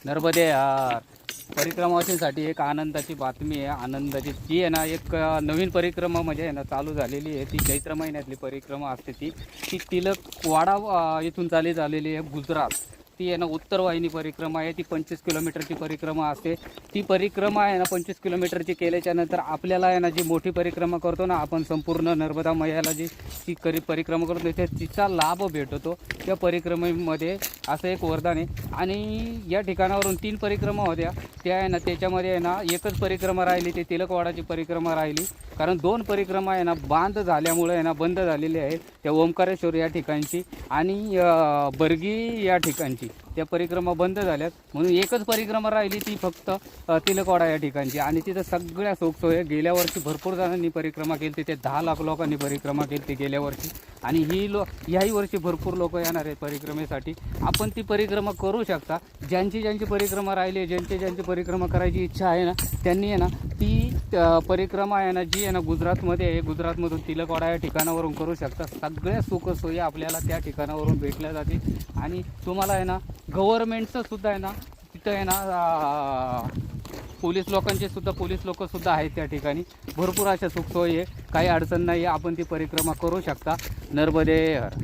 नर्मदे यार परिक्रमावासींसाठी एक आनंदाची बातमी आहे. आनंदाची जी आहे ना, एक नवीन परिक्रमा म्हणजे आहे ना चालू झालेली आहे. ती चैत्र महिन्यातली परिक्रमा असते. ती तिलक वाडा इथून झालेली आहे गुजरात. ती आहे ना उत्तर वाहिनी परिक्रमा आहे. ती 25 किलोमीटरची परिक्रमा असते. ती परिक्रमा आहे ना 25 किलोमीटरची केल्याच्या नंतर आपल्याला आहे ना जी मोठी परिक्रमा करतो ना आपण, संपूर्ण नर्मदा मैयाला जी ती परिक्रमा करतो तिचा लाभ भेटतो. त्या परिक्रमेमध्ये असं एक वरदान आहे. आणि या ठिकाणावरून 3 परिक्रमा होत्या. त्या आहे ना त्याच्यामध्ये आहे ना एकच परिक्रमा राहिली, ते तिलकवाडाची परिक्रमा राहिली. कारण 2 परिक्रमा आहे ना बांध झाल्यामुळे आहे ना बंद झालेली आहे. त्या ओंकारेश्वर या ठिकाणची आणि बर्गी या ठिकाणची त्या परिक्रमा बंद झाल्यात. म्हणून एकच परिक्रमा राहिली, ती फक्त तिलकवाडा या ठिकाणची. आणि तिथं सगळ्या सोयीसोयी, गेल्या वर्षी भरपूर जणांनी परिक्रमा केली. ते 10 लाख लोकांनी परिक्रमा केली गेल्या वर्षी. आणि ह्याही वर्षी भरपूर लोक येणार आहेत परिक्रमेसाठी. आपण ती परिक्रमा करू शकता. ज्यांची परिक्रमा राहिली, ज्यांची परिक्रमा करायची इच्छा आहे ना, त्यांनी आहे ना ती परिक्रमा आहे ना जी आहे ना गुजरातमध्ये आहे, गुजरातमधून तिलकवाडा या ठिकाणावरून करू शकता. सगळ्या सुखसोयी आपल्याला त्या ठिकाणावरून भेटल्या जातील. आणि तुम्हाला आहे ना गव्हर्नमेंटचं सुद्धा आहे ना तिथं आहे ना पोलीस लोकसुद्धा आहेत त्या ठिकाणी. भरपूर अशा सुखसोयी आहे, काही अडचण नाही आहे. आपण ती परिक्रमा करू शकता. नर्मदे हर.